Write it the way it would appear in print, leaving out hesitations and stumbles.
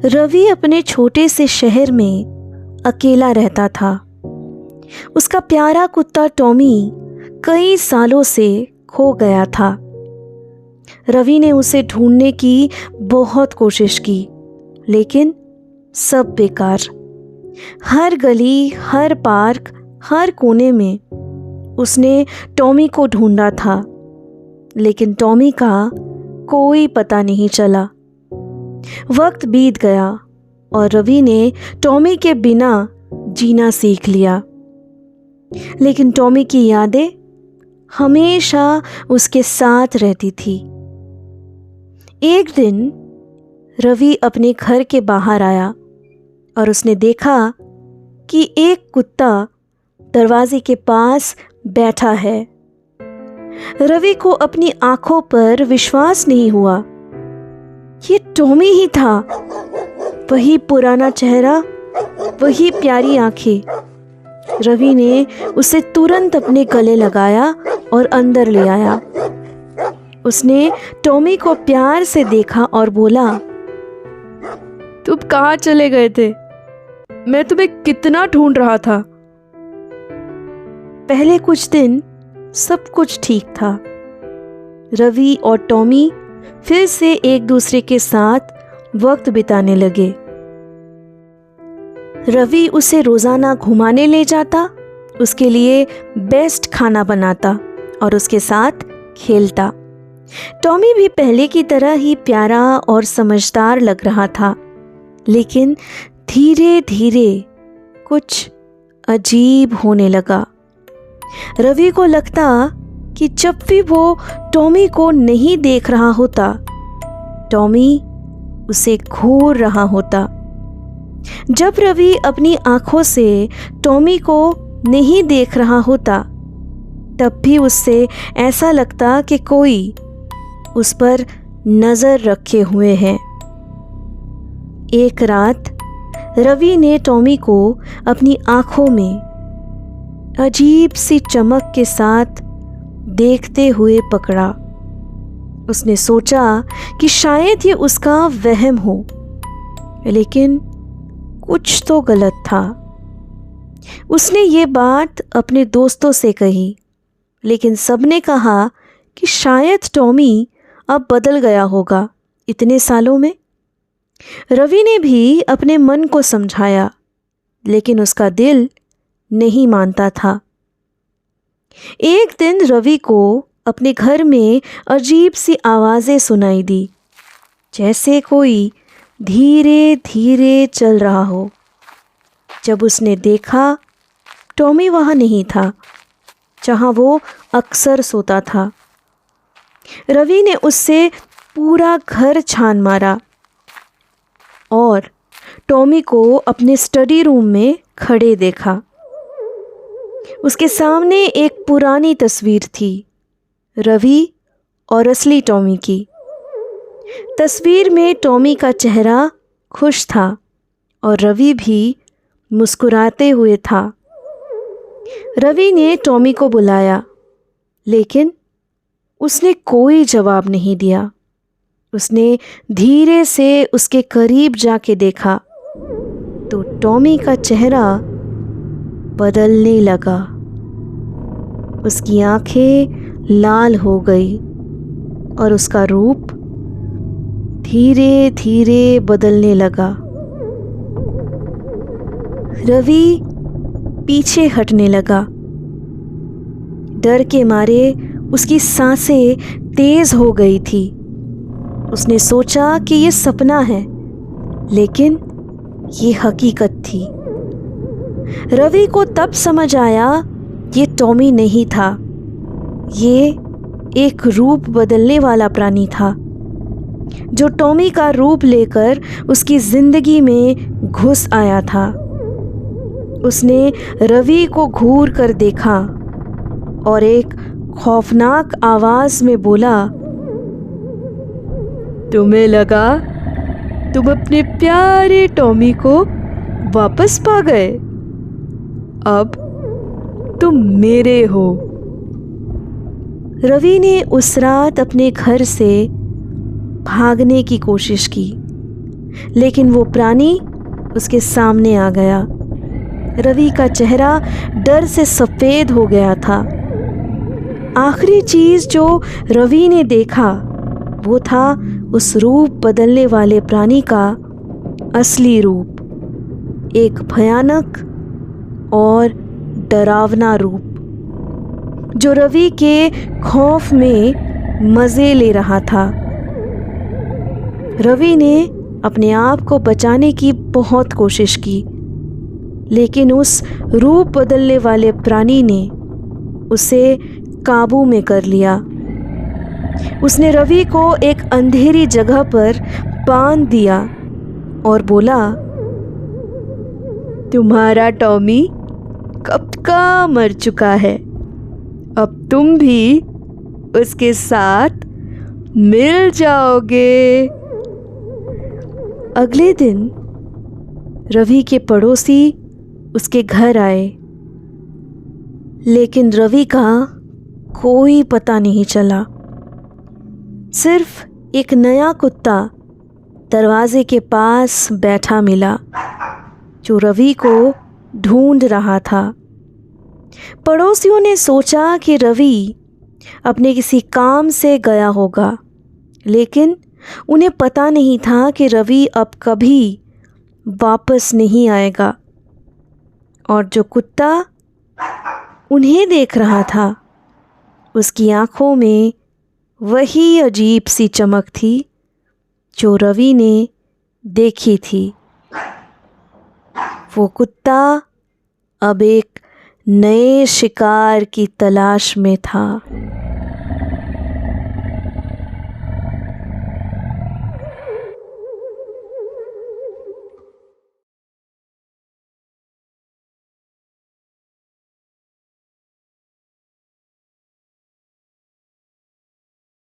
रवि अपने छोटे से शहर में अकेला रहता था। उसका प्यारा कुत्ता टॉमी कई सालों से खो गया था। रवि ने उसे ढूंढने की बहुत कोशिश की, लेकिन सब बेकार। हर गली, हर पार्क, हर कोने में उसने टॉमी को ढूंढा था, लेकिन टॉमी का कोई पता नहीं चला। वक्त बीत गया और रवि ने टॉमी के बिना जीना सीख लिया, लेकिन टॉमी की यादें हमेशा उसके साथ रहती थी। एक दिन रवि अपने घर के बाहर आया और उसने देखा कि एक कुत्ता दरवाजे के पास बैठा है। रवि को अपनी आंखों पर विश्वास नहीं हुआ। ये टॉमी ही था। वही पुराना चेहरा, वही प्यारी आंखें। रवि ने उसे तुरंत अपने गले लगाया और अंदर ले आया। उसने टॉमी को प्यार से देखा और बोला, तुम कहाँ चले गए थे? मैं तुम्हें कितना ढूंढ रहा था। पहले कुछ दिन सब कुछ ठीक था। रवि और टॉमी फिर से एक दूसरे के साथ वक्त बिताने लगे। रवि उसे रोजाना घुमाने ले जाता, उसके लिए बेस्ट खाना बनाता और उसके साथ खेलता। टॉमी भी पहले की तरह ही प्यारा और समझदार लग रहा था, लेकिन धीरे धीरे कुछ अजीब होने लगा। रवि को लगता कि जब भी वो टॉमी को नहीं देख रहा होता, टॉमी उसे घूर रहा होता। जब रवि अपनी आंखों से टॉमी को नहीं देख रहा होता, तब भी उससे ऐसा लगता कि कोई उस पर नजर रखे हुए है। एक रात रवि ने टॉमी को अपनी आंखों में अजीब सी चमक के साथ देखते हुए पकड़ा। उसने सोचा कि शायद ये उसका वहम हो, लेकिन कुछ तो गलत था। उसने ये बात अपने दोस्तों से कही, लेकिन सबने कहा कि शायद टॉमी अब बदल गया होगा इतने सालों में। रवि ने भी अपने मन को समझाया, लेकिन उसका दिल नहीं मानता था। एक दिन रवि को अपने घर में अजीब सी आवाज़ें सुनाई दी, जैसे कोई धीरे धीरे चल रहा हो। जब उसने देखा, टॉमी वहाँ नहीं था, जहाँ वो अक्सर सोता था। रवि ने उससे पूरा घर छान मारा और टॉमी को अपने स्टडी रूम में खड़े देखा। उसके सामने एक पुरानी तस्वीर थी, रवि और असली टॉमी की। तस्वीर में टॉमी का चेहरा खुश था और रवि भी मुस्कुराते हुए था। रवि ने टॉमी को बुलाया, लेकिन उसने कोई जवाब नहीं दिया। उसने धीरे से उसके करीब जाके देखा तो टॉमी का चेहरा बदलने लगा। उसकी आंखें लाल हो गई और उसका रूप धीरे धीरे बदलने लगा। रवि पीछे हटने लगा। डर के मारे उसकी सांसें तेज हो गई थी। उसने सोचा कि ये सपना है, लेकिन ये हकीकत थी। रवि को तब समझ आया ये टॉमी नहीं था, ये एक रूप बदलने वाला प्राणी था, जो टॉमी का रूप लेकर उसकी जिंदगी में घुस आया था। उसने रवि को घूर कर देखा और एक खौफनाक आवाज में बोला, तुम्हें लगा तुम अपने प्यारे टॉमी को वापस पा गए? अब तुम मेरे हो। रवि ने उस रात अपने घर से भागने की कोशिश की, लेकिन वो प्राणी उसके सामने आ गया। रवि का चेहरा डर से सफ़ेद हो गया था। आखिरी चीज़ जो रवि ने देखा वो था उस रूप बदलने वाले प्राणी का असली रूप, एक भयानक और डरावना रूप जो रवि के खौफ में मज़े ले रहा था। रवि ने अपने आप को बचाने की बहुत कोशिश की, लेकिन उस रूप बदलने वाले प्राणी ने उसे काबू में कर लिया। उसने रवि को एक अंधेरी जगह पर बांध दिया और बोला, तुम्हारा टॉमी कब का मर चुका है, अब तुम भी उसके साथ मिल जाओगे। अगले दिन रवि के पड़ोसी उसके घर आए, लेकिन रवि का कोई पता नहीं चला। सिर्फ एक नया कुत्ता दरवाजे के पास बैठा मिला जो रवि को ढूंढ रहा था। पड़ोसियों ने सोचा कि रवि अपने किसी काम से गया होगा, लेकिन उन्हें पता नहीं था कि रवि अब कभी वापस नहीं आएगा। और जो कुत्ता उन्हें देख रहा था, उसकी आंखों में वही अजीब सी चमक थी जो रवि ने देखी थी। वो कुत्ता अब एक नए शिकार की तलाश में था।